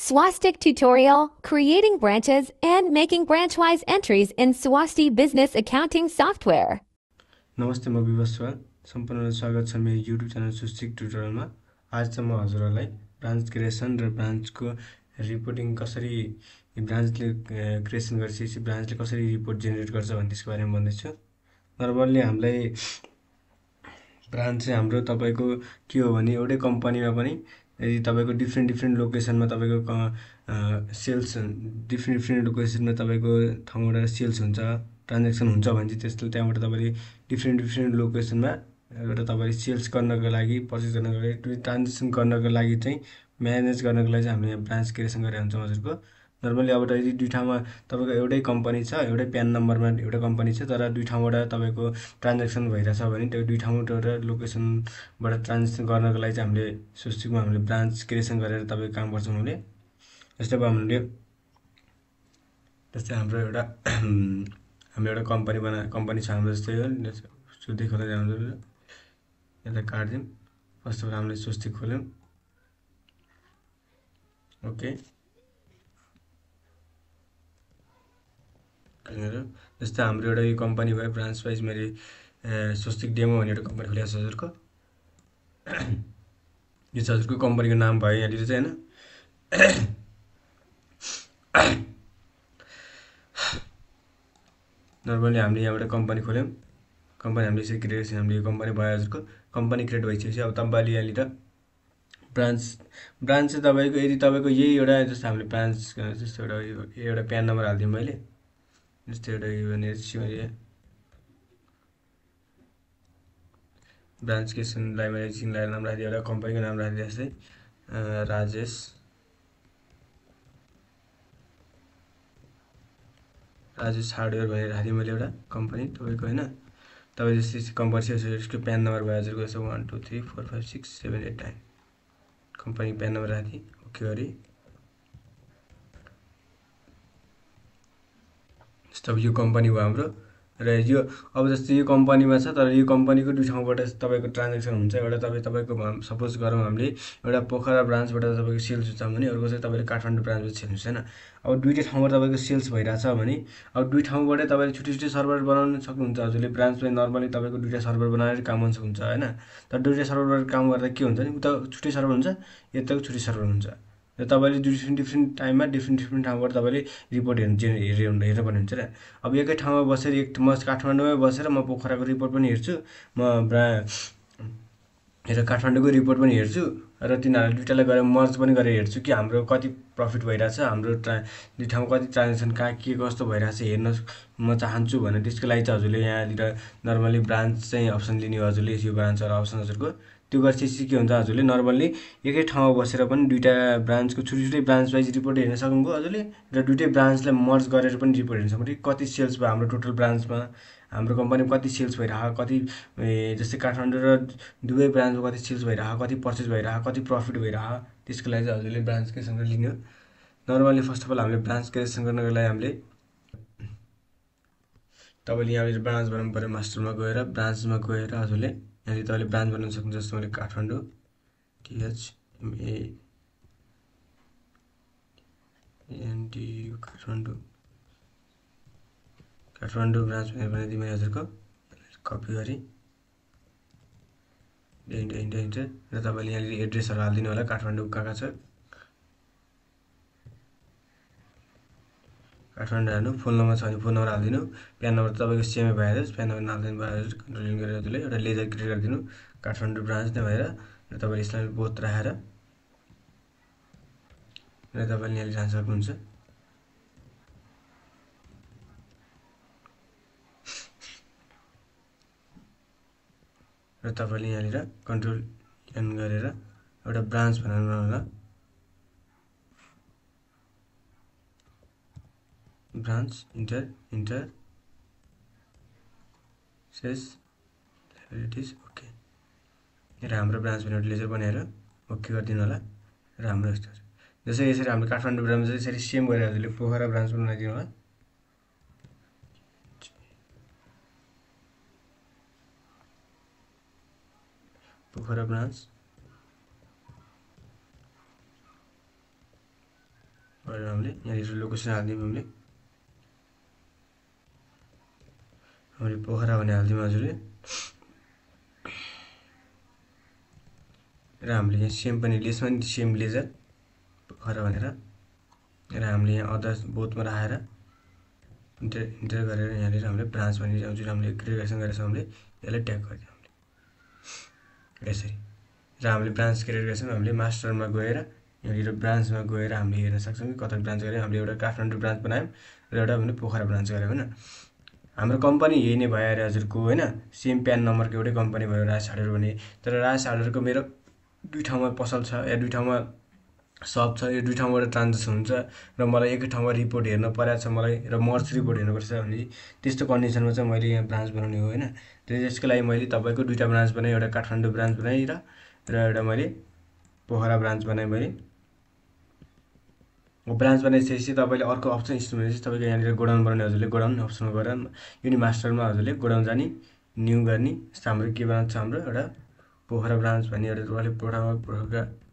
Swastik tutorial, creating branches and making branch-wise entries in Swasti business accounting software. नमस्ते म विवश स्वाल सम्पूर्णलाई स्वागत छ मेरो युट्युब च्यानल स्वस्तिक ट्युटोरियलमा। आज चाहिँ म हजुरहरूलाई ब्रान्च क्रिएसन र ब्रान्चको रिपोर्टिङ कसरी ब्रान्चले क्रिएसन गरिसकेपछि ब्रान्चले कसरी रिपोर्ट जेनेरेट गर्छ भन्ने त्यसको बारेमा भन्दैछु। नर्मल्ली हामीलाई ब्रान्च चाहिँ हाम्रो तपाईँको के हो भने एउटै कम्पनीमा पनि यदि तपाईँको डिफ्रेन्ट लोकेसनमा तपाईँको सेल्स डिफ्रेन्ट लोकेसनमा तपाईँको ठाउँबाट सेल्स हुन्छ ट्रान्जेक्सन हुन्छ भने चाहिँ त्यसले त्यहाँबाट तपाईँले डिफ्रेन्ट लोकेसनमा एउटा तपाईँले सेल्स गर्नको लागि पर्चेस गर्नको लागि ट्रान्जेक्सन गर्नको लागि चाहिँ म्यानेज गर्नको लागि चाहिँ हामीले ब्रान्च क्रिएसन गरेर हुन्छौँ हजुरको। नर्मली अब यदि दुई ठाउँमा तपाईँको एउटै कम्पनी छ एउटै प्यान नम्बरमा एउटा कम्पनी छ तर दुई ठाउँबाट तपाईँको ट्रान्जेक्सन भइरहेछ भने त्यो दुई ठाउँबाट लोकेसनबाट ट्रान्जेक्सन गर्नको लागि चाहिँ हामीले स्वस्तिकमा हामीले ब्रान्च क्रिएसन गरेर तपाईँको काम गर्छौँ हामीले। जस्तै अब हामीले हाम्रो एउटा हाम्रो एउटा कम्पनी छ हाम्रो जस्तै हो स्वस्तिक खोल्न जानु यसलाई काट्दिउँ। फर्स्ट अफ अल हामीले स्वस्तिक खोल्यौँ। ओके जस्तै हाम्रो एउटा यो कम्पनी भयो ब्रान्च वाइज मैले स्वस्तिक डेमो भन्ने एउटा कम्पनी खोलेको छ हजुरको। यो चाहिँ हजुरको कम्पनीको नाम भयो यहाँनिर चाहिँ होइन। नर्मली हामीले यहाँबाट कम्पनी खोल्यौँ। कम्पनी हामीले यसरी क्रिएट गरेपछि हामीले यो कम्पनी भयो हजुरको। कम्पनी क्रिएट भइसकेपछि अब तपाईँले यहाँनिर ब्रान्च चाहिँ तपाईँको यदि तपाईँको यही एउटा जस्तो हामीले ब्रान्च जस्तो एउटा प्यान नम्बर हालिदिउँ मैले जस्तै एउटा यो भनेर मैले ब्रान्च क्रिएसनलाई मैले एकछिनलाई नाम राखिदिएँ एउटा कम्पनीको नाम राखिदिएँ जस्तै राजेश हार्डवेयर भनेर राखिदिएँ मैले एउटा कम्पनी तपाईँको होइन। तपाईँ जस्तै कम्पनी यसको प्यान नम्बर भयो हजुरको यसो 1 2 3 4 5 6 7 8 9 कम्पनी प्यान नम्बर राखिदिएँ। ओके गरी जस्तो अब यो कम्पनी भयो हाम्रो र यो अब जस्तै यो कम्पनीमा छ तर यो कम्पनीको दुई ठाउँबाट तपाईँको ट्रान्जेक्सन हुन्छ। एउटा तपाईँको सपोज गरौँ हामीले एउटा पोखरा ब्रान्चबाट तपाईँको सेल्स हुन्छ भने अर्को चाहिँ तपाईँले काठमाडौँ ब्रान्चबाट सेल्स हुन्छ होइन। अब दुईटै ठाउँबाट तपाईँको सेल्स भइरहेछ भने अब दुई ठाउँबाटै तपाईँले छुट्टै सर्भर बनाउन सक्नुहुन्छ हजुरले। ब्रान्चमा नर्मली तपाईँको दुईवटा सर्भर बनाएर काम गर्न सक्नुहुन्छ होइन। तर दुईवटा सर्भरबाट काम गर्दा के हुन्छ नि उता छुट्टै सर्भर हुन्छ यताको छुट्टै सर्भर हुन्छ र तपाईँले डिफ्रेन्ट टाइममा डिफ्रेन्ट ठाउँबाट तपाईँले रिपोर्ट हेर्नुपर्ने हुन्छ र। अब एकै ठाउँमा बसेर म काठमाडौँमै बसेर म पोखराको रिपोर्ट पनि हेर्छु म काठमाडौँको रिपोर्ट पनि हेर्छु र तिनीहरू दुइटालाई गएर मर्ज पनि गरेर हेर्छु कि हाम्रो कति प्रफिट भइरहेछ हाम्रो दुई ठाउँमा कति ट्रान्जेक्सन कहाँ के कस्तो भइरहेछ हेर्न म चाहन्छु भने त्यसको लागि चाहिँ हजुरले यहाँनिर नर्मली ब्रान्च चाहिँ अप्सन लिने हो हजुरले। यो ब्रान्च अप्सन हजुरको त्यो गरेपछि के हुन्छ हजुरले नर्मल्ली एकै ठाउँमा बसेर पनि दुईवटा ब्रान्चको छुट्टै ब्रान्च वाइज रिपोर्ट हेर्न सक्नुभयो हजुरले र दुइटै ब्रान्चलाई मर्ज गरेर पनि रिपोर्ट हेर्न सक्नुभयो। कति सेल्स भयो हाम्रो टोटल ब्रान्चमा हाम्रो कम्पनीमा कति सेल्स भइरहेको कति जस्तै काठमाडौँ र दुवै ब्रान्चमा कति सेल्स भइरहेको कति पर्चेस भइरहेको कति प्रफिट भइरहेको त्यसको लागि चाहिँ हजुरले ब्रान्च क्रिएसन गरेर लिने हो। नर्मली फर्स्ट अफ अल हामीले ब्रान्च क्रिएसन गर्नको लागि हामीले तपाईँले यहाँनिर ब्रान्च बनाउनु पऱ्यो। मास्टरमा गएर ब्रान्चमा गएर हजुरले यहाँनिर तपाईँले ब्रान्च बनाउन सक्नुहुन्छ। जस्तो मैले काठमाडौँ काठमाडौँ ब्रान्च भनेर बनाइदिएँ मैले हजुरको कपी गरी इन्टर र तपाईँले यहाँनिर एड्रेसहरू हालिदिनु होला काठमाडौँ कहाँ कहाँ छ काठमाडौँ हाल्नु। फोन नम्बर छ भने फोन नम्बर हालिदिनु। प्यान नम्बर तपाईँको सेमै भइहाल्यो प्यान नम्बर हालिदिनु भयो कन्ट्रोलिङ गरेर हजुरले एउटा लेजर क्रिएट गरिदिनु काठमाडौँ ब्रान्च नै भएर र तपाईँले यसलाई बोथ राखेर र तपाईँले यहाँनिर जान सक्नुहुन्छ। र तपाईँले यहाँनिर कन्ट्रोल एन गरेर एउटा ब्रान्च बनाउनु होला। ब्रान्च इन्टर सेस लाइबिलिटिज ओके र हाम्रो ब्रान्च भनेर लेजर बनाएर ओके गरिदिनु होला। र हाम्रो यस्तो जसरी यसरी हाम्रो काठमाडौँ ब्रान्च यसरी सेम गरेर हजुरले पोखरा ब्रान्च बनाइदिनु होला। पोखरा ब्रान्च गरेर हामीले यहाँनिर लोकेसन हालिदिउँ हामीले पोखरा भने हालिदिउँ हजुरले र हामीले यहाँ सेम पनि यसमा नि सेम लेजर पोखरा भनेर र हामीले यहाँ अदर बोथमा राखेर इन्टर गरेर यहाँनिर हामीले ब्रान्च भन्ने जुन हामीले क्रिएसन गरेर हामीले यसलाई ट्याग गरिदिउँ हामीले यसरी र हामीले ब्रान्च क्रिएट गरेछौँ हामीले मास्टरमा गएर यहाँनिर ब्रान्चमा गएर हामीले हेर्न सक्छौँ कि कता ब्रान्च गऱ्यौँ हामीले एउटा काठमाडौँ ब्रान्च बनायौँ र एउटा हामीले पोखरा ब्रान्च गऱ्यौँ होइन हाम्रो कम्पनी यही नै भयो अरे हजुरको होइन सेम प्यान नम्बरको एउटै कम्पनी भयो राज हार्डवेयर भने तर राज हार्डवेयरको मेरो दुई ठाउँमा पसल छ या दुई ठाउँमा सप छ यो दुई ठाउँबाट ट्रान्जेक्सन हुन्छ र मलाई एकै ठाउँमा रिपोर्ट हेर्न परेको छ मलाई र मर्ज रिपोर्ट हेर्नुपर्छ भने त्यस्तो कन्डिसनमा चाहिँ मैले यहाँ ब्रान्च बनाउने हो होइन त्यसको लागि मैले तपाईँको दुईवटा ब्रान्च बनाएँ एउटा काठमाडौँ ब्रान्च बनाएँ र एउटा मैले पोखरा ब्रान्च बनाएँ मैले ब्रान्च बनाइसकेपछि तपाईँले अर्को अप्सन यस्तो भनेपछि तपाईँको यहाँनिर गोडाउन बनाउने हजुरले गोडाउन अप्सनमा गएर युनि मास्टरमा हजुरले गोडाउन जाने न्यू गर्ने यस्तो हाम्रो के ब्रान्च छ हाम्रो एउटा पोखरा ब्रान्च भन्ने एउटा तपाईँले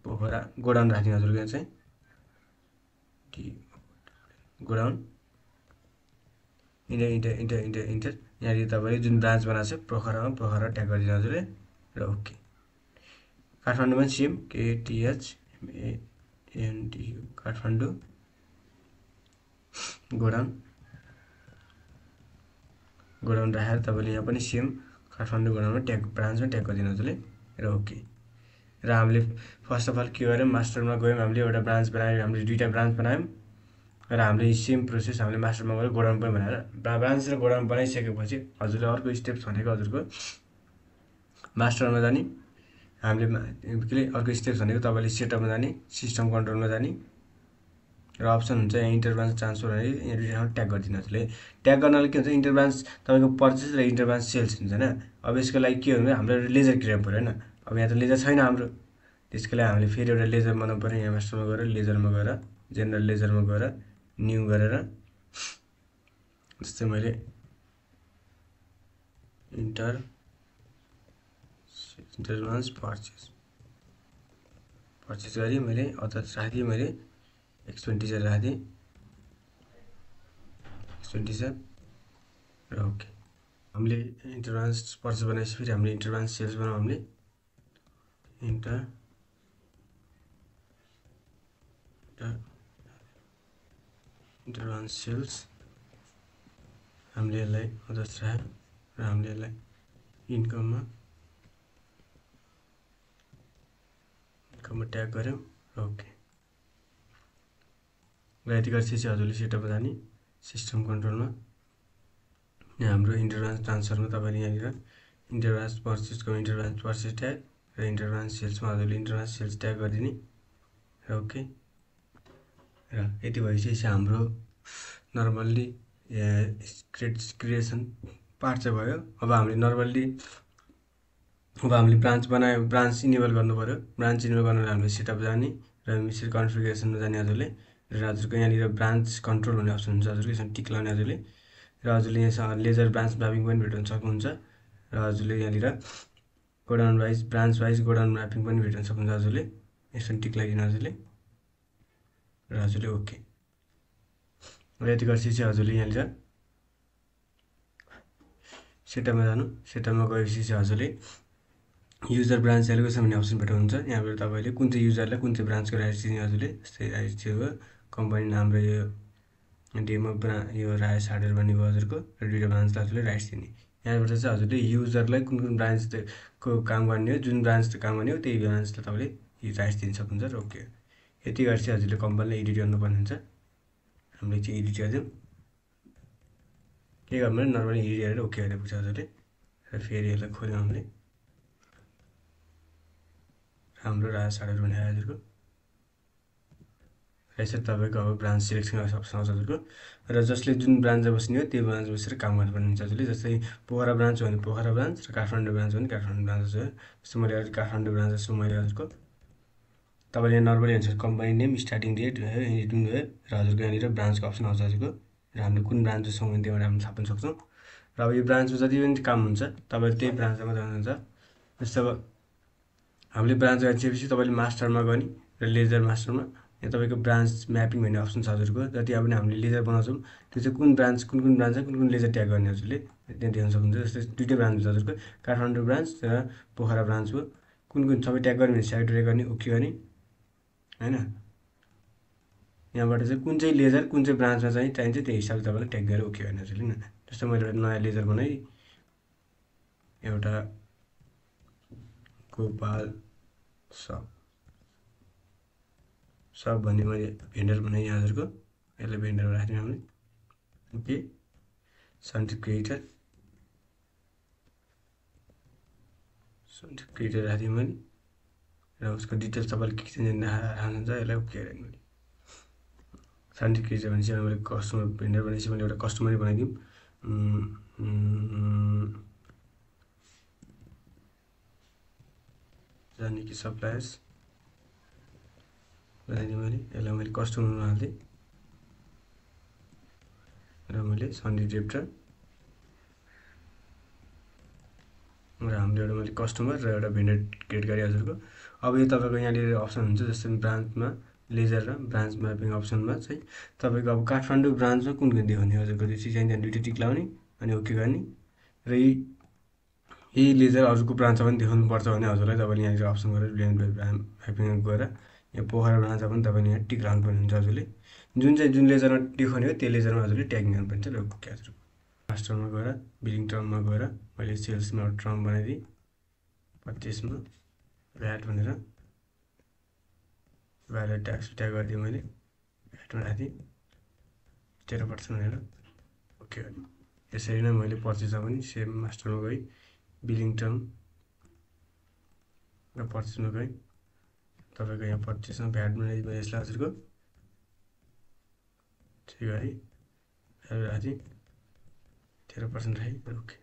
पोखरा गोडाउन राख्ने हजुरको यहाँ चाहिँ गोडाउन इन्टर यहाँनिर तपाईँले जुन ब्रान्च बनाएको छ पोखरामा पोखरा ट्याग गरिदिनु हजुरले र ओके काठमाडौँमा सेम KTHMANDU काठमाडौँ गोडाउन राखेर तपाईँले यहाँ पनि सेम काठमाडौँ गोडाउनमा ट्याग ब्रान्चमा ट्याग गरिदिनु हजुरले र ओके र हामीले फर्स्ट अफ अल के गर्यौँ मास्टरमा गयौँ हामीले एउटा ब्रान्च बनायौँ हामीले दुईवटा ब्रान्च बनायौँ र हामीले सेम प्रोसेस हामीले मास्टरमा गएर गोडाउन पनि बनाएर ब्रान्च र गोडाउन बनाइसकेपछि हजुरले अर्को स्टेप्स भनेको हजुरको मास्टरमा जाने हामीले के अरे अर्को स्टेप्स भनेको तपाईँले सेटअपमा जाने सिस्टम कन्ट्रोलमा जाने र अप्सन हुन्छ यहाँ इन्टर ब्रान्च ट्रान्सफर भनेर यहाँ दुईवटा ट्याग गरिदिनु हजुरले ट्याग गर्नाले के हुन्छ इन्टर ब्रान्च तपाईँको पर्चेस र इन्टर ब्रान्च सेल्स हुन्छ होइन अब यसको लागि के हुन्छ हाम्रो लेजर क्रिएट पऱ्यो होइन अब यहाँ त लेजर छैन हाम्रो त्यसको लागि हामीले फेरि एउटा लेजर बनाउनु पऱ्यो यहाँ मास्टरमा गएर लेजरमा गएर जेनरल लेजरमा गएर न्यू गरेर जस्तै मैले इन्टर ब्रान्च पर्चेस गरेँ मैले अदर राखिदिएँ मैले एक्सपेन्डिचर राखिदिएँ एक्सपेन्डिचर र ओके हामीले इन्टर ब्रान्च पर्चेस बनाएपछि फेरि हामीले इन्टर ब्रान्च सेल्स बनाऊँ हामीले इन्टर ब्रान्च सेल्स हामीले यसलाई अदर्स राख्यौँ र हामीले यसलाई इन्कममा ट्याग गऱ्यौँ र ओके र यति गरेपछि हजुरले सेटअपमा जाने सिस्टम कन्ट्रोलमा यहाँ हाम्रो इन्टर ब्रान्च ट्रान्सफरमा तपाईँले यहाँनिर इन्टर ब्रान्च पर्चेसको इन्टर ब्रान्च पर्चेस ट्याग र इन्टर ब्रान्च सेल्समा हजुरले इन्टर ब्रान्च सेल्स ट्याग गरिदिने र ओके र यति भइसकेपछि हाम्रो नर्मल्ली क्रिएसन पार्ट चाहिँ भयो अब हामीले नर्मल्ली अब हामीले ब्रान्च बनायो ब्रान्च इनेबल गर्नु पऱ्यो ब्रान्च इनेबल गर्नुलाई हामीले सेटअप जाने र मिसर कन्फिगरेसनमा जाने हजुरले र हजुरको यहाँनिर ब्रान्च कन्ट्रोल भन्ने अप्सन हुन्छ हजुरले यसमा टिक लगाउने हजुरले र हजुरले यहाँ लेजर ब्रान्च म्यापिङ पनि भेट्न सक्नुहुन्छ र हजुरले यहाँनिर godown wise branch wise godown mapping पनि भेट्न सक्नुहुन्छ हजुरले यसमा टिक लगाइदिनु हजुरले र हजुरले ओके र यति गरेपछि हजुरले यहाँनिर सेटअपमा जानु सेटअपमा गएपछि हजुरले युजर ब्रान्च एलोकेसन भन्ने अप्सन भेट्नुहुन्छ यहाँबाट तपाईँले कुन चाहिँ युजरलाई कुन चाहिँ ब्रान्चको राइट्स दिने हजुरले जस्तै राइट्स थियो कम्पनी नाम र यो डेमो यो राइस हार्डवेयर भन्ने भयो हजुरको र दुईवटा ब्रान्चलाई हजुरले राइट्स दिने यहाँबाट चाहिँ हजुरले युजरलाई कुन कुन ब्रान्चको काम गर्ने हो जुन ब्रान्चको काम गर्ने हो त्यही ब्रान्चलाई तपाईँले राइट्स दिन सक्नुहुन्छ र ओके यति गरेपछि हजुरले कम्पनीलाई एडिट गर्नुपर्ने हुन्छ हामीले चाहिँ एडिट गरिदिउँ के गर्नु भने नर्मली एडिट गरेर ओके गरेपछि हजुरले र फेरि यसलाई खोल्यौँ हामीले हाम्रो राज हार्डवेयर भने हजुरको यसरी तपाईँको अब ब्रान्च सिलेक्सन गर्ने अप्सन आउँछ हजुरको र जसले जुन ब्रान्चमा बस्ने हो त्यो ब्रान्च बसेर काम गर्नुपर्ने हुन्छ हजुरले जस्तै पोखरा ब्रान्च भने पोखरा ब्रान्च र काठमाडौँ ब्रान्च भने काठमाडौँ ब्रान्च छ जस्तो मैले अहिले काठमाडौँ ब्रान्च जस्तो मैले हजुरको तपाईँले नर्मली हुन्छ कम्पनी नेम स्टार्टिङ डेट भयो एडिटिङ भयो र हजुरको यहाँनिर ब्रान्चको अप्सन आउँछ हजुरको र हामीले कुन ब्रान्चमा छौँ भने त्यहाँबाट हामीले थाहा पाउन सक्छौँ र अब यो ब्रान्चमा जति पनि काम हुन्छ तपाईँले त्यही ब्रान्चमा जानुहुन्छ जस्तो अब हामीले ब्रान्च गरिसकेपछि तपाईँले मास्टरमा गर्ने र लेजर मास्टरमा यहाँ तपाईँको ब्रान्च म्यापिङ भन्ने अप्सन छ हजुरको। जति अब हामीले लेजर बनाउँछौँ त्यो चाहिँ कुन ब्रान्च छ कुन लेजर ट्याग गर्ने हजुरले त्यहाँ देख्न सक्नुहुन्छ। जस्तै दुईटै ब्रान्च छ हजुरको, काठमाडौँ ब्रान्च र पोखरा ब्रान्च हो। कुन सबै ट्याग गर्ने भने सेलेक्ट गर्ने, ओके गर्ने हैन। यहाँबाट चाहिँ कुन चाहिँ लेजर कुन चाहिँ ब्रान्चमा चाहिँ चाहिन्छ त्यही हिसाबले तपाईँले ट्याग गरेर ओके गर्ने हजुरले हैन। जस्तो मैले एउटा नयाँ लेजर बनाएँ, एउटा गोपाल सब भन्ने मैले भेन्डर बनाएँ हजुरको। यसलाई भेन्डरमा राख्दिउँ हामीले, ओके। सन्डिप क्रिएटर राखिदिएँ मैले र उसको डिटेल्स तपाईँले के चाहिँ राख्नुहुन्छ यसलाई ओके गरेँ मैले। सन्डिप क्रिएटर भनेपछि मैले कस्टमर भेन्डर भनेपछि मैले एउटा कस्टमरै बनाइदिउँ। जाने कि सप्लायर्स बनाइदिएँ मैले। यसलाई मैले कस्टमरमा हाल्दिएँ र मैले सन्डिप डेप्टर र हाम्रो एउटा मैले कस्टमर र एउटा भेन्डर क्रिएट गरेँ हजुरको। अब यो तपाईँको यहाँनिर अप्सन हुन्छ, जस्तै ब्रान्चमा लेजर र ब्रान्च म्यापिङ अप्सनमा चाहिँ तपाईँको अब काठमाडौँ ब्रान्चमा कुन देखाउने हजुरको त्यो चाहिँ त्यहाँ दुईवटा टिक लाउने अनि ओके गर्ने। र यही लेजर अरूको ब्रान्चमा पनि देखाउनु पर्छ भने हजुरलाई तपाईँले यहाँनिर अप्सन गरेर म्यापिङमा गएर यहाँ पोखरा ब्रान्चमा पनि तपाईँले यहाँ टिक लाउनुपर्ने हुन्छ हजुरले। जुन लेजरमा देखाउने हो त्यो लेजरमा हजुरले ट्यागिङ गर्नुपर्छ र ओके हजुर। मास्टरमा गएर बिलिङ टर्ममा गएर मैले सेल्समा एउटा टर्म बनाइदिएँ, 25मा भ्याट भनेर भ्यालु ट्याक्स ट्याग गरिदिएँ मैले, भ्याटमा राखिदिएँ 13% भनेर ओके गर्ने। यसरी नै मैले पर्चेजमा पनि सेम मास्टरमा गएँ, बिलिङ टर्म र पर्चेजमा गएँ। तपाईँको यहाँ पर्चेजमा भ्याट बनाइदिएँ मैले यसलाई हजुरको, त्यही गरी भ्यालु राखिदिएँ 13% राखेँ ओके।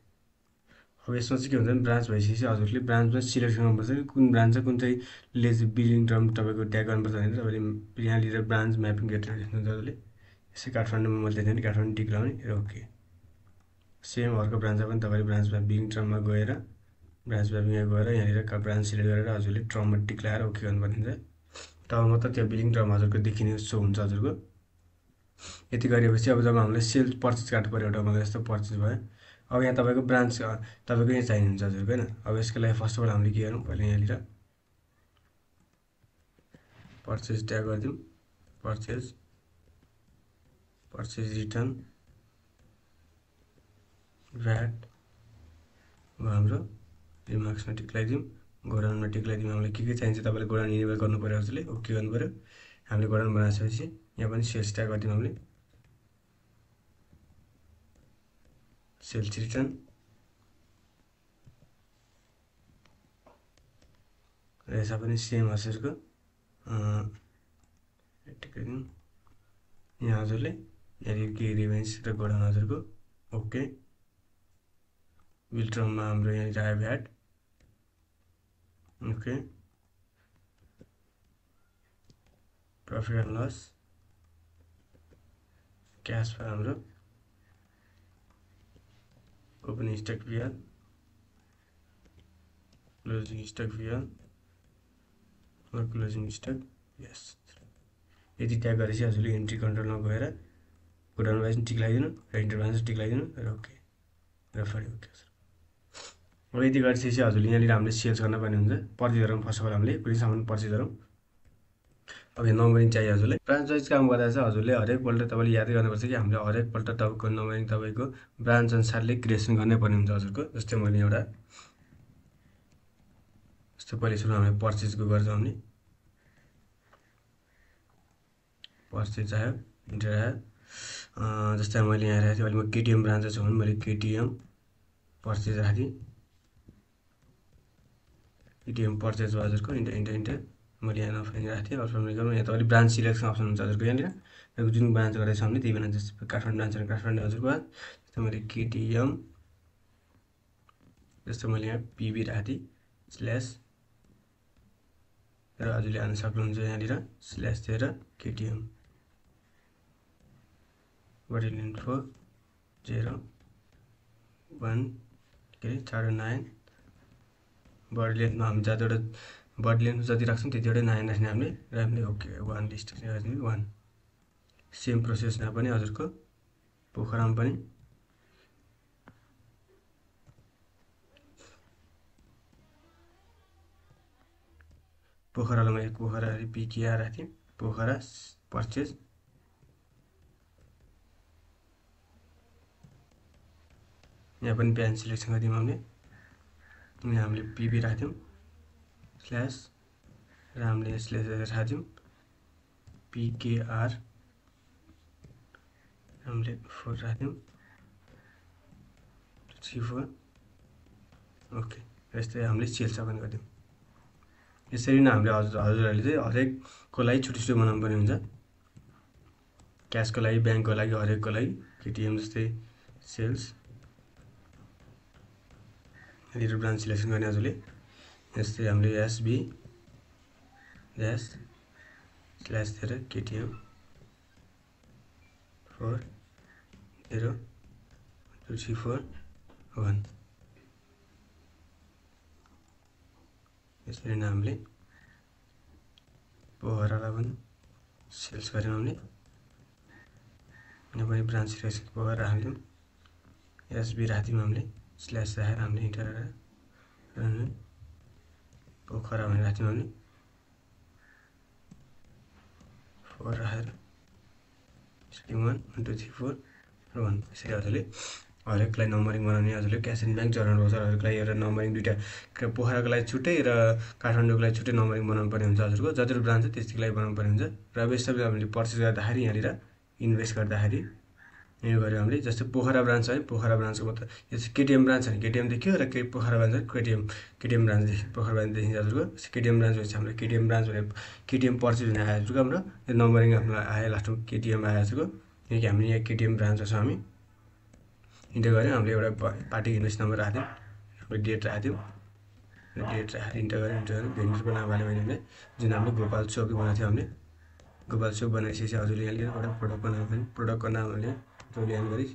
अब यसमा चाहिँ के हुन्छ भने ब्रान्च भइसकेपछि हजुरले ब्रान्चमा सिलेक्ट गर्नुपर्छ कि कुन ब्रान्च छ, कुन चाहिँ लेज बिलिङ टर्म तपाईँको ट्याग गर्नुपर्छ भने तपाईँले यहाँनिर ब्रान्च म्यापिङ गरेर देख्नुहुन्छ हजुरले। यसै काठमाडौँमा मैले देखेँ भने काठमाडौँ टिक लाउने र ओके। सेम अर्को ब्रान्चमा पनि तपाईँले ब्रान्चमा बिलिङ टर्ममा गएर ब्रान्च म्यापिङमा गएर यहाँनिर ब्रान्च सिलेक्ट गरेर हजुरले टर्ममा टिक लगाएर ओके गर्नुपर्ने हुन्छ। तब मात्र त्यो बिलिङ टर्म हजुरको देखिने सो हुन्छ हजुरको। यति गरेपछि अब जब हामीलाई सेल्स पर्चेज काट्नु पऱ्यो एउटा मलाई जस्तो पर्चेज भयो। अब यहाँ तपाईँको ब्रान्च तपाईँको यहाँ चाहिने हुन्छ हजुरको हैन। अब यसको लागि फर्स्ट अफ अल हामीले के गरौँ, पहिले यहाँनिर पर्चेज ट्याग गरिदिउँ, पर्चेज रिटर्न भ्याट हाम्रो रिमार्क्समा टिक लगाइदिउँ, गोडाउनमा टिक लगाइदिउँ। हामीलाई के चाहिन्छ तपाईँले गोडाउन इनेबल गर्नु पऱ्यो हजुरले, ओके गर्नु पऱ्यो। हामीले गोडाउन बनाइसकेपछि यहाँ पनि सेल्स ट्याग गरिदिउँ हामीले, सेल्स रिटर्न र यसमा पनि सेम हजुरको यहाँ हजुरले यहाँनिर के रिभेन्स र गोडाउन हजुरको ओके। बिल टर्ममा हाम्रो यहाँनिर आयो VAT okay. Profit and loss cash flow हाम्रो opening stock value, closing stock value र क्लोजिङ स्टक यस। यदि ट्याग गरेपछि हजुरले एन्ट्री कन्ट्रोलमा गएर गोडाउन वाइज टिक लगाइदिनु र इन्टरभेन्स टिक लगाइदिनु र ओके र फेरि ओके। अब यति गरिसकेपछि हजुरले यहाँनिर हामीले सेल्स गर्न पर्ने हुन्छ। पर्चेज गरौँ फर्स्ट अफ अल हामीले कुनै सामान पर्चेज गरौँ। अब यो नम्बरिङ चाहियो हजुरलाई। ब्रान्च वाइज काम गर्दा चाहिँ हजुरले हरेकपल्ट तपाईँले यादै गर्नुपर्छ कि हामीले हरेकपल्ट तपाईँको नम्बरिङ तपाईँको ब्रान्च अनुसारले क्रिएसन गर्नै पर्ने हुन्छ हजुरको। जस्तै मैले एउटा जस्तो पहिले सुरु हामीले पर्चेजको गर्छौँ, हामीले पर्चेज आयो इन्टर आयो। जस्तै मैले यहाँ राखेको थिएँ, अहिले म केटिएम ब्रान्च छु भने मैले केटिएम पर्चेज राखेँ, केटिएम पर्चेज भयो हजुरको। इन्टर मैले यहाँ नफाइन राखेको थिएँ। अप्सन गरौँ, यहाँ तपाईँले ब्रान्च सिलेक्सन अप्सन हुन्छ हजुरको यहाँनिर जुन ब्रान्च गरेको छ भने त्यही ब्रान्च जस्तो काठमाडौँ ब्रान्च काठमाडौँ हजुरको। जस्तो मैले केटिएम जस्तो मैले यहाँ पिबी राखेको थिएँ स्ल्यास र हजुरले हाल्न सक्नुहुन्छ यहाँनिर स्ल्यास दिएर केटिएम बडी इन्फो 0 1 के अरे 49 बडी लेन्थमा हामी जतिवटा बडी लेन्थ जति राख्छौँ त्यतिवटै नयाँ राख्ने हामीले र हामीले ओके 1 लिस्ट गरिदिनु 1 सेम प्रोसेस यहाँ पनि हजुरको पोखरामा पनि पोखरामा एक पोखरा पिकेआर राख्थ्यौँ पोखरा पर्चेज यहाँ पनि बिहान सिलेक्सन गरिदियौँ यहाँ हामीले पिबी राख्थ्यौँ स्ल्यास र हामीले यसले राख्थ्यौँ पिकेआर हामीले 4 राख्थ्यौँ 3 4 ओके यस्तै हामीले सेल्स पनि गरिदियौँ यसरी नै हामीले हजुरहरूले चाहिँ हरेकको लागि छुट्टै छुट्टै बनाउनु पर्ने हुन्छ क्यासको लागि ब्याङ्कको लागि हरेकको लागि केटिएम जस्तै सेल्स लिडर ब्रान्च सिलेक्सन गर्ने हजुरले यस्तै हामीले एसबी एस स्ल्यास दिएर केटिएम 4 0 2 3 4 1 यसरी नै हामीले पोखरालाई पनि सेल्स गऱ्यौँ हामीले यहाँ पनि ब्रान्च सिलेक्सन पोखरा हाल्यौँ एसबी राख्यौँ हामीले स्ल्यास राखेर हामीले इन्टर गरेर पोखरा भनेर राख्यौँ हामीले 4 राखेर 1 2 3 4 र 1 यसरी हजुरले हरेकलाई नम्बरिङ बनाउने हजुरले क्यास एन्ड ब्याङ्क चलाउनुपर्छ हरेकको लागि एउटा नम्बरिङ दुईवटा पोखराको लागि छुट्टै र काठमाडौँको लागि छुट्टै नम्बरिङ बनाउनु पर्ने हुन्छ हजुरको जति ब्रान्च छ त्यतिको लागि बनाउनु पर्ने हुन्छ र अब यस्तो हामीले पर्चेस गर्दाखेरि यहाँनिर इन्भेस्ट गर्दाखेरि यो गऱ्यो हामीले जस्तै पोखरा ब्रान्च है पोखरा ब्रान्चको मतलब यो चाहिँ केटिएम ब्रान्च छ भने केटिएम देखियो र पोखरा ब्रान्च केटिएम ब्रान्च देखियो पोखरा ब्रान्च देखिन्छ हजुरको केटिएम ब्रान्च भनेपछि हाम्रो केटिएम ब्रान्च भने केटिएम पर्चेस भने आयो हजुरको हाम्रो यो नम्बरिङ आफ्नो आयो लास्टमा केटिएम आयो हजुरको किनकि हामीले यहाँ केटिएम ब्रान्च छ हामी इन्टर गऱ्यौँ हामीले एउटा पार्टी इन्भेस्ट नम्बर राख्यौँ हाम्रो डेट राख्यौँ डेट राखेर इन्टर गऱ्यौँ भेन्डरको नाम हाल्यो भने हामीले जुन हामीले गोपाल चोक बनाएको थियो हामीले गोपाल चोक बनाइसकेपछि हजुरले यहाँनिर एउटा प्रोडक्टको नाम पनि प्रोडक्टको नाम हामीले ल्यान गरी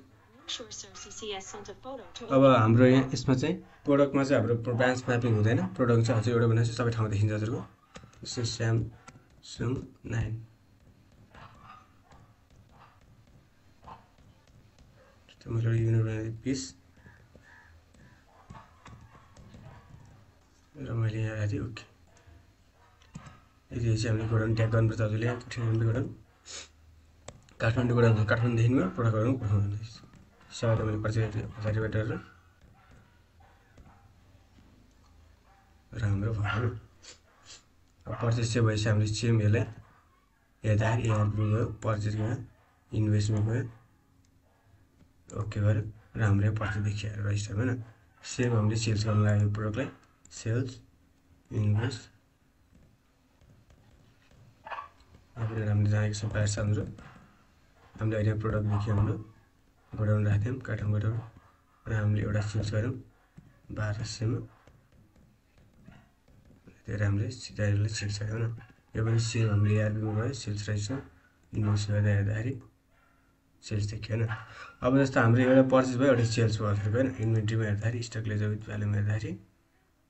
अब हाम्रो यहाँ यसमा चाहिँ प्रोडक्टमा चाहिँ हाम्रो ब्रान्च म्यापिङ हुँदैन प्रोडक्ट चाहिँ हजुर एउटा बनाएपछि सबै ठाउँमा देखिन्छ हजुरको जस्तै स्यामसङ 9 मैले एउटा युनिट बनाएको पिस र मैले यहाँ राखेँ ओके यदि चाहिँ हामीले गोडाउन ट्याग गर्नुपर्छ हजुरले काठमाडौँ गोडाउन काठमाडौँदेखिको प्रोडक्टहरू पठाउनु सेवा मैले पछाडिबाट राम्रो भयो अब पर्चेस चाहिँ भएपछि हामीले सेम यसलाई हेर्दाखेरि एआरपी गयो पर्चेस गयो इन्भेस्टमेन्ट गयो ओके गऱ्यो र हाम्रो पर्चेस देखियो रजिस्टर होइन सेम हामीले सेल्स गर्नु लाग्यो प्रोडक्टलाई सेल्स इन्भेस्ट यहाँ हामीले जानेको छ प्राइस हाम्रो हामीले अहिले प्रोडक्ट देखियो हाम्रो गोडाउन राख्यौँ काठमाडौँ गोडाउन र हामीले एउटा सेल्स गऱ्यौँ 1200 मा त्यही हामीले सिधाले सेल्स गऱ्यौँ होइन यो पनि सेम हामीले एआरपीमा गयो सेल्स रजिस्टर इन्भेस्ट गर्दा हेर्दाखेरि सेल्स देखियो होइन अब जस्तो हाम्रो एउटा पर्चेस भयो एउटा सेल्स भयो होइन इन्भेन्ट्रीमा हेर्दाखेरि स्टक लेजर विथ भ्यालुमा हेर्दाखेरि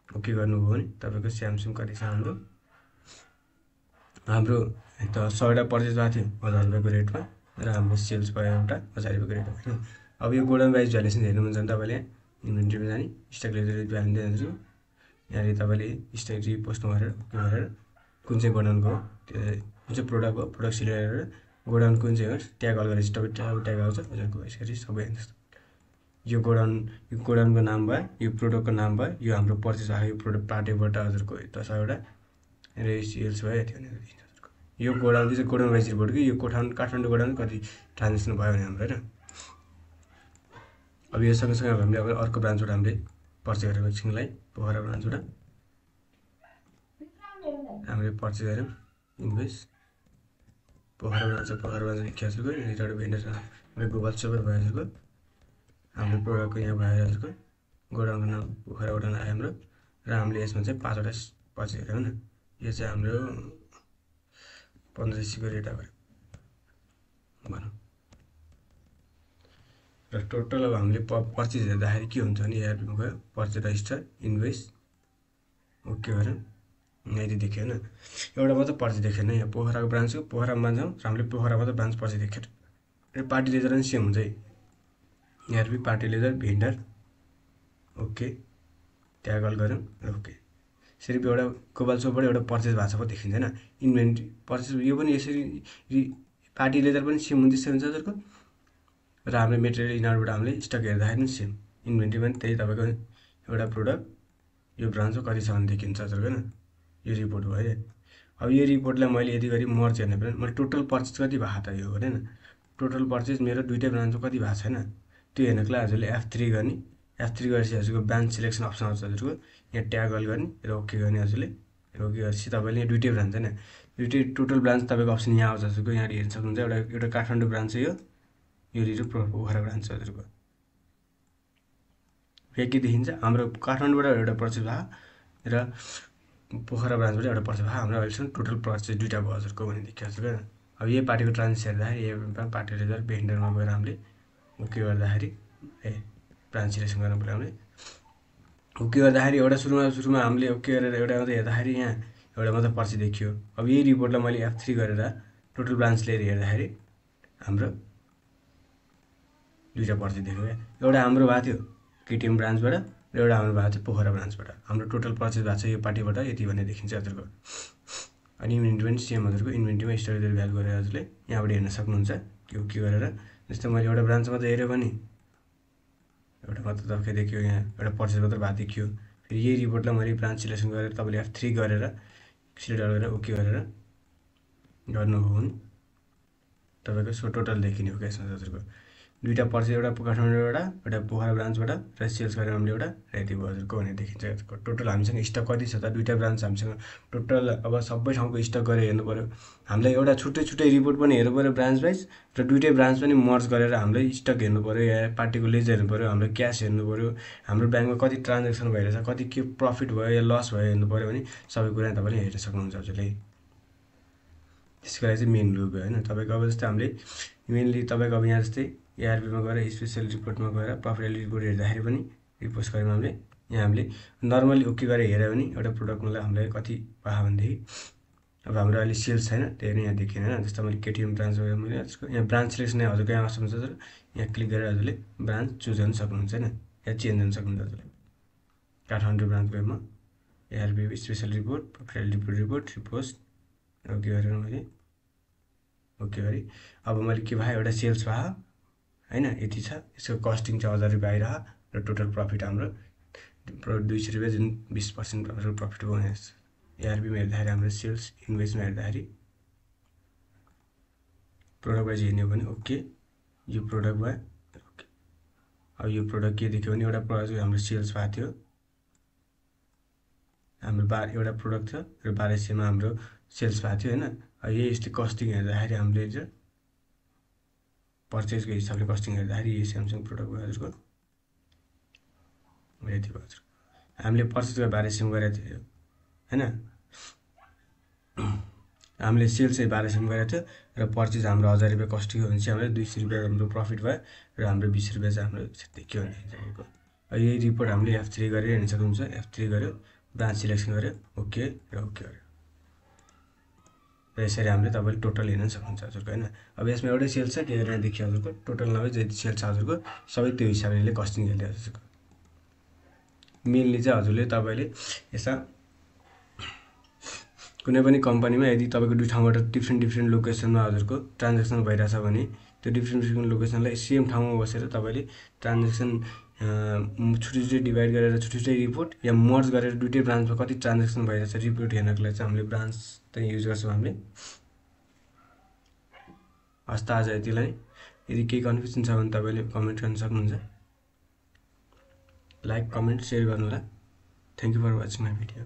ओके गर्नुभयो भने तपाईँको स्यामसङ कति छ हाम्रो त 100वटा पर्चेस भएको थियो 1000 रुपियाँको रेटमा र हाम्रो सेल्स भयो एउटा 1000 रुपियाँको रेटमा होइन अब यो गोडाउन वाइज भ्यालुएसन हेर्नु मन छ भने तपाईँले इन्भेन्ट्रीमा जाने स्टक लेजर विथ भ्यालु दिनुहुन्छ यहाँनिर तपाईँले स्टक रिपोस्ट गरेर ओके गरेर कुन चाहिँ गोडाउनको हो त्यो जुन चाहिँ प्रोडक्ट हो प्रोडक्ट सिलेक्ट गरेर गोडाउन कुन चाहिँ हो ट्याग अल गरेपछि तपाईँ ट्याग आउँछ हजुरको यसरी सबै यो गोडाउनको नाम भयो यो प्रोडक्टको नाम भयो यो हाम्रो पर्चेस आयो यो प्रोडक्ट पार्टीबाट हजुरको 10वटा र सेल्स भयो यति भनेर दिन्छ हजुरको यो गोडाउन चाहिँ गोडाउन वाइज रिपोर्ट कि यो काठमाडौँ गोडाउन कति ट्रान्जेक्सन भयो भने हाम्रो होइन अब यो सँगसँगै हामीले अब अर्को ब्रान्चबाट हामीले पर्चेस गरेको एकछिनलाई पोखरा ब्रान्चबाट हामीले पर्चेस गऱ्यौँ इन्भेस्ट पोखरा ब्रान्च लेखिया हजुरको यहाँनिर एउटा भेन्डर हाम्रो गोपाल सबै भयो हजुरको हाम्रो प्रोडक्टको यहाँ भयो हजुरको गोडाउनको नाम पोखरा गोडाउन आयो हाम्रो र हामीले यसमा चाहिँ 5वटा पर्चेस गऱ्यौँ होइन यो चाहिँ हाम्रो 1500 को रेट आयो भनौँ र टोटल अब हामीले पर्चेस हेर्दाखेरि के हुन्छ भने एआरपीमा गयो पर्चेस रजिस्टर इन्भेस्ट ओके गऱ्यौँ यदि देख्यो हैन एउटा मात्र पर्ची देखेन यहाँ पोखराको ब्रान्चको पोखरामा जाउँ र हामीले पोखरा मात्र ब्रान्च पर्ची देखेर र पार्टी लेजर पनि सेम हुन्छ है यहाँ पार्टी लेजर भेन्डर ओके ट्यागल गरौँ र ओके यसरी एउटा कोबाल सोपबाट एउटा पर्चेस भएको छ पो देखिन्छ हैन इन्भेन्ट्री पर्चेस यो पनि यसरी पार्टी लेजर पनि सेम हुन्छ हजुरको र हामीले मेटेरियल इनरबाट हामीले स्टक हेर्दाखेरि पनि सेम इन्भेन्ट्री पनि त्यही तपाईँको एउटा प्रोडक्ट यो ब्रान्चमा कति छ भने देखिन्छ हजुरको हैन यो रिपोर्ट भयो है अब यो रिपोर्टलाई मैले यदि गरी मर्ज हेर्ने पनि मैले टोटल पर्चेस कति भएको त यो हैन टोटल पर्चेस मेरो दुईटै ब्रान्चमा कति भएको छैन त्यो हेर्नको लागि हजुरले F3 गर्ने F3 गरेपछि हजुरको ब्रान्च सिलेक्सन अप्सन आउँछ हजुरको यहाँ ट्याग अल गर्ने र ओके गर्ने हजुरले र ओके गरेपछि तपाईँले दुईटै ब्रान्च हैन दुईटै टोटल ब्रान्च तपाईँको अप्सन यहाँ आउँछ हजुरको यहाँ हेर्न सक्नुहुन्छ एउटा काठमाडौँ ब्रान्च हो यो रिजो पोखरा ब्रान्च छ हजुरको यहाँ के देखिन्छ हाम्रो काठमाडौँबाट एउटा पर्चेस भयो र पोखरा ब्रान्चबाट एउटा पर्चेस भयो हाम्रो अहिलेसम्म टोटल पर्चेस दुईटा भयो हजुरको भने देखियो हजुरको अब यही पार्टीको ट्रान्जेक्सन हेर्दाखेरि यो पार्टी लेजर भेन्डरमा गएर हामीले ओके गर्दाखेरि ब्रान्च सिलेक्सन गर्न पर्यो हामीले ओके गर्दाखेरि एउटा सुरुमा हामीले ओके गरेर एउटा मात्रै हेर्दाखेरि यहाँ एउटा मात्रै पर्ची देखियो अब यही रिपोर्टलाई मैले F3 गरेर टोटल ब्रान्च लिएर हेर्दाखेरि हाम्रो दुईटा पर्ची देख्यो एउटा हाम्रो भएको थियो केटीएम ब्रान्चबाट र एउटा हाम्रो भएको थियो पोखरा ब्रान्चबाट हाम्रो टोटल पर्चेस भएको छ यो पार्टीबाट यति भन्ने देखिन्छ हजुरको अनि इन्भेन्ट्री पनि सेम हजुरको इन्भेन्ट्रीमा स्टोरेज भ्यालु गरेर हजुरले यहाँबाट हेर्न सक्नुहुन्छ के गरेर जस्तै मैले एउटा ब्रान्च मात्रै हेऱ्यो भने एउटा मात्र तपाईँ देखियो यहाँ एउटा पर्चेस मात्र भएको देखियो फेरि यही रिपोर्टलाई मैले ब्रान्च सिलेक्सन गरेर तपाईँले F3 गरेर सिलेक्ट गरेर ओके गरेर गर्नुभयो भने तपाईँको सो टोटल देखिने हो यसमा हजुरको दुईटा पर्चेस एउटा काठमाडौँबाट एउटा पोखरा ब्रान्चबाट र सेल्स गरेर हामीले एउटा यति भयो हजुरको भने देखिन्छ टोटल हामीसँग स्टक कति छ त दुईटा ब्रान्च हामीसँग टोटल अब सबै ठाउँको स्टक गरेर हेर्नु पर्यो हामीलाई एउटा छुट्टै रिपोर्ट पनि हेर्नु पर्यो ब्रान्च वाइज र दुईटै ब्रान्च पनि मर्ज गरेर हामीले स्टक हेर्नु पर्यो या पार्टीको लेजर हेर्नु पर्यो हाम्रो क्यास हेर्नु पर्यो हाम्रो ब्याङ्कमा कति ट्रान्जेक्सन भइरहेछ कति के प्रफिट भयो या लस भयो हेर्नु पर्यो भने सबै कुरा तपाईँले हेर्न सक्नुहुन्छ हजुरले त्यसको लागि चाहिँ मेन लुक हो हैन तपाईँको अब जस्तै हामीले मेनली तपाईँको अब यहाँ जस्तै ARPमा गएर स्पेशल रिपोर्टमा गएर प्रफिट रिपोर्ट हेर्दाखेरि पनि रिपोर्ट गरेर हामीले यहाँ हामीले नर्मली ओके गरेर हेऱ्यो भने एउटा प्रोडक्टमा हामीले कति पायो भनेदेखि अब हाम्रो अहिले सेल्स छैन त्यही नै यहाँ देखिएन हैन जस्तो मैले केटीएम ब्रान्च गएर मैले यहाँ ब्रान्च सिलेक्सन हजुरको यहाँ आउँछ हजुर यहाँ क्लिक गरेर हजुरले ब्रान्च चुज गर्न सक्नुहुन्छ हैन या चेन्ज गर्न सक्नुहुन्छ हजुरले काठमाडौँ ब्रान्च वेबमा ARP special report profit report report okay गरेर मैले ओके गरी अब मैले के भयो एउटा सेल्स भयो हैन यति छ यसको कस्टिङ चाहिँ 1000 रुपैयाँ आइरह र टोटल प्रफिट हाम्रो 200 रुपैयाँ जुन 20% हाम्रो प्रफिट भयो ARPमा हेर्दाखेरि हाम्रो सेल्स इन्भेस्टमा हेर्दाखेरि प्रोडक्ट वाइज हेर्ने हो भने ओके यो प्रोडक्ट भयो ओके अब यो प्रोडक्ट के देख्यो भने एउटा प्रोडक्ट हाम्रो सेल्स भएको थियो हाम्रो एउटा प्रोडक्ट छ र 1200 मा हाम्रो सेल्स भएको थियो हैन यही यस्तै कस्टिङ हेर्दाखेरि हामीले चाहिँ पर्चेसको हिसाबले कस्टिङ हेर्दाखेरि यो स्यामसङ प्रोडक्ट भयो हजुरको यति भयो हजुर हामीले पर्चेसको 1200 मा गरेको थियो हैन हामीले सेल्स चाहिँ 1200 मा गरेको थियो र पर्चेस हाम्रो 1000 रुपैयाँ कस्टिङ हो भने चाहिँ हामीले 200 रुपैयाँ हाम्रो प्रफिट भयो र हाम्रो 20 रुपैयाँ चाहिँ हाम्रो देखियो भने यही रिपोर्ट हामीले F3 गरेर हेर्न सक्नुहुन्छ F3 गर्यो ब्रान्च सिलेक्सन गर्यो ओके र ओके गर्यो र यसरी हामीले तपाईले टोटल हेर्न सक्नुहुन्छ हजुरको हैन अब यसमा एउटै सेल्स छ त्यही भएर देखियो हजुरको टोटल नभए जति सेल्स छ हजुरको सबै त्यो हिसाबले कस्टिङ हेर्दै हजुरको मेनली चाहिँ हजुरले तपाईले यसमा कुनै पनि कम्पनीमा यदि तपाईको दुई ठाउँबाट डिफ्रेन्ट लोकेसनमा हजुरको ट्रान्जेक्सन भइराछ भने त्यो डिफ्रेन्ट लोकेसनलाई सेम ठाउँमा बसेर तपाईले ट्रान्जेक्सन छुट्टै डिभाइड गरेर छुट्टै रिपोर्ट या मर्ज गरेर दुईटै ब्रान्चमा कति ट्रान्जेक्सन भइरहेछ रिपोर्ट हेर्नको लागि चाहिँ हामीले ब्रान्च चाहिँ युज गर्छौं हामीले हस्त आज यतिलाई यदि केही कन्फ्युजन छ भने तपाईले कमेन्ट गर्न सक्नुहुन्छ लाइक कमेन्ट शेयर गर्नु होला thank you for watching my video